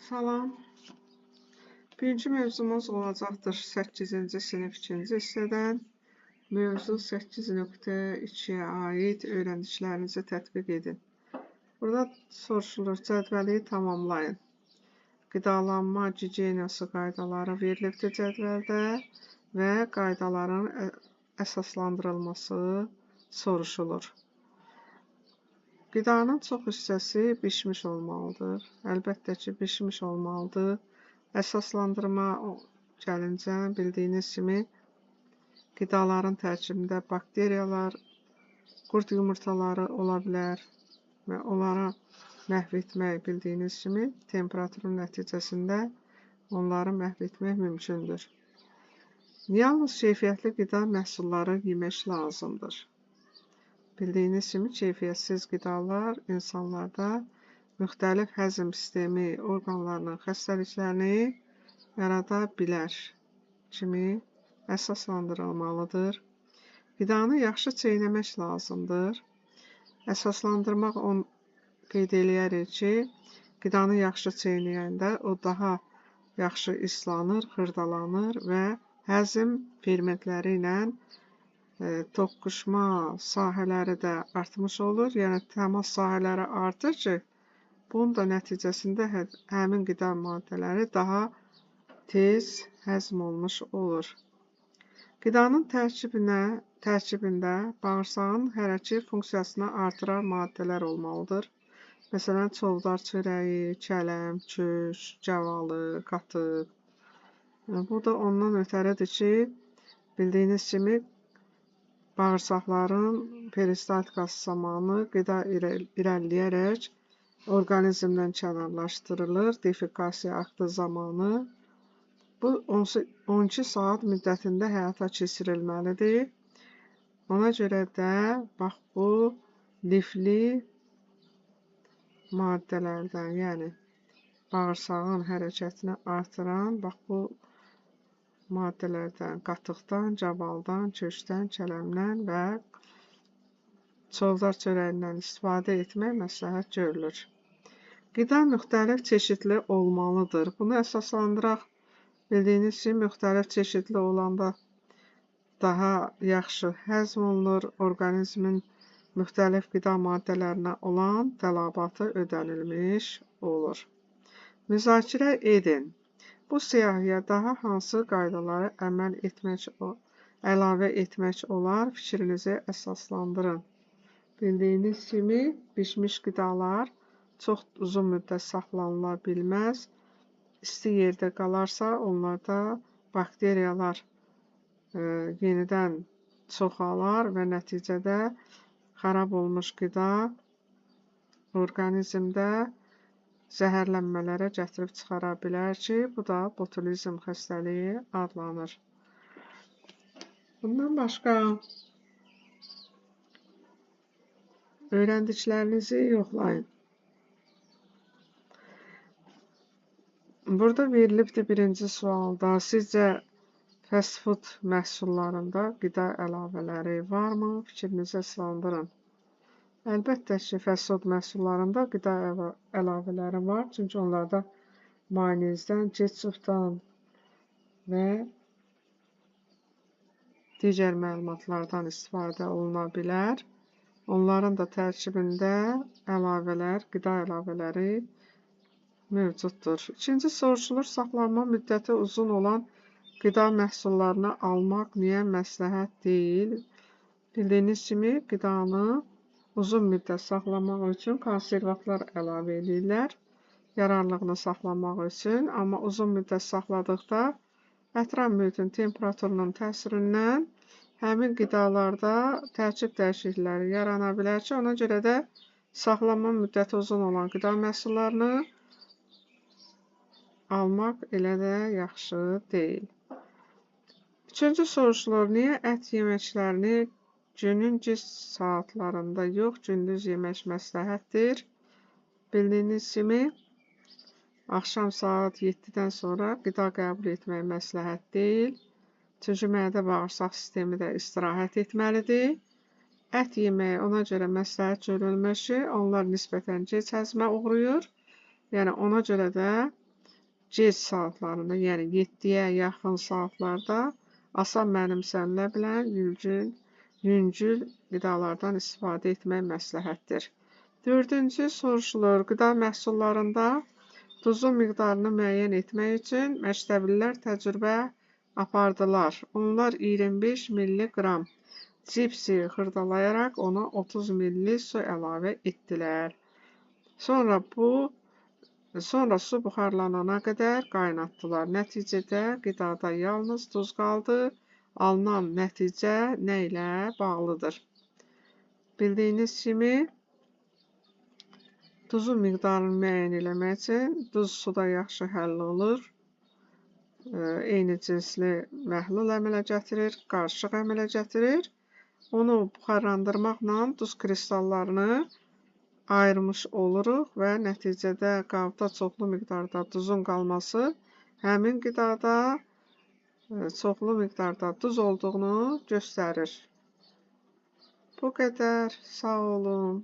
Salam. Birinci mövzumuz olacaqdır 8-ci sinif 2-ci hissədən. Mövzu 8.2-yə aid öyrəndiklərinizi tətbiq edin. Burada soruşulur, cədvəli tamamlayın. Qidalanma gigiyenası qaydaları verilibdir cədvəldə və qaydaların əsaslandırılması soruşulur. Qidanın çox hissəsi bişmiş olmalıdır. Əlbəttə ki, bişmiş olmalıdır. Əsaslandırma gəlincə, bildiyiniz kimi, qidaların tərkibində bakteriyalar, qurd yumurtaları ola bilər və onlara məhv etmək bildiyiniz kimi, temperaturun nəticəsində onları məhv etmək mümkündür. Yalnız keyfiyyətli qida məhsulları yemək lazımdır. Bildiyiniz kimi, keyfiyyətsiz qidalar insanlarda müxtəlif həzm sistemi orqanlarının xəstəliklərini yarada bilər kimi əsaslandırılmalıdır. Qidanı yaxşı çeynəmək lazımdır. Əsaslandırmaq qeyd eləyərik ki, qidanı yaxşı çeynəyəndə o daha yaxşı islanır, xırdalanır və həzm fermentləri ilə toqquşma sahələri də artmış olur. Yəni, təmas sahələri artır ki, bunun da nəticəsində həmin qida maddələri daha tez həzm olmuş olur. Qidanın tərkibində bağırsağın hərəki funksiyasını artıran maddələr olmalıdır. Məsələn, çovdar çörəyi, kələm, köş, cavalı, qatıq. Bu da ondan ötəridir ki, bildiyiniz kimi, bağırsaqların peristaltikası zamanı qida irəliləyərək orqanizmdən kənarlaşdırılır, defekasiya aktı zamanı. Bu 12 saat müddətində həyata keçirilməlidir. Ona görə də bax bu lifli maddələrdən, yəni bağırsağın hərəkətini artıran bax bu maddələrdən, qatıqdan, cavaldan, köşdən, kələmdən və çovdar çörəyindən istifadə etmək məsləhət görülür. Qida müxtəlif çeşidli olmalıdır. Bunu əsaslandıraq. Bildiyiniz kimi, müxtəlif çeşidli olanda daha yaxşı həzm olunur, orqanizmin müxtəlif qida maddələrinə olan tələbatı ödənilmiş olur. Müzakirə edin. Bu siyahıya daha hansı qaydaları əlavə etmək olar, fikrinizi əsaslandırın. Bildiyiniz kimi, bişmiş qidalar çox uzun müddət saxlanıla bilməz. İsti yerdə qalarsa, onlarda bakteriyalar yenidən çoxalar və nəticədə xarab olmuş qida orqanizmdə zəhərlənmələrə gətirib çıxara bilər ki, bu da botulizm xəstəliyi adlanır. Bundan başqa öyrəndiklərinizi yoxlayın. Burada verilibdir birinci sualda. Sizcə fast food məhsullarında qida əlavələri varmı? Fikrinizi əsaslandırın. Əlbəttə ki, fast food məhsullarında qida əlavələri var. Çünki onlarda mayonezdən, ketçupdan və digər məlumatlardan istifadə oluna bilər. Onların da tərkibində əlavələr, qida əlavələri mövcuddur. İkinci soruşulur, saxlanma müddəti uzun olan qida məhsullarını almaq niyə məsləhət deyil? Bildiyiniz kimi, qidanı uzun müddət saxlamaq üçün konservantlar əlavə edirlər, yararlılığını saxlamaq üçün. Amma uzun müddət saxladıqda ətraf mühitin temperaturunun təsirindən həmin qidalarda tərkib dəyişiklikləri yarana bilər ki, ona görə də saxlanma müddəti uzun olan qida məhsullarını almaq elə də yaxşı deyil. Üçüncü soruşulur, niyə ət yeməklərini günün gec saatlarında yox, gündüz yemək məsləhətdir? Bildiyiniz kimi, axşam saat 7-dən sonra qida qəbul etmək məsləhət deyil. Çünki mədə bağırsaq sistemi də istirahət etməlidir. Ət yeməyi ona görə məsləhət görülmür ki, onlar nisbətən gec həzmə uğrayır. Yəni, ona görə də gec saatlarında, yəni 7-yə yaxın saatlarda asan mənimsənilə bilən yüngül qidalardan istifadə etmək məsləhətdir. Dördüncü soruşulur, qida məhsullarında duzun miqdarını müəyyən etmək üçün məktəblilər təcrübə apardılar. Onlar 25 milliqram cipsi xırdalayaraq ona 30 milli su əlavə etdilər. Sonra su buxarlanana qədər qaynatdılar. Nəticədə qidada yalnız duz qaldı. Alınan nəticə nə ilə bağlıdır? Bildiyiniz kimi, duzun miqdarını müəyyən eləmək üçün duz suda yaxşı həll olur. Eyni cinsli məhlul əmələ gətirir, qarışıq əmələ gətirir. Onu buxarlandırmaqla duz kristallarını ayırmış oluruq və nəticədə qabda çoxlu miqdarda duzun qalması həmin qidada çoxlu miqdarda duz olduğunu göstərir. Bu qədər. Sağ olun.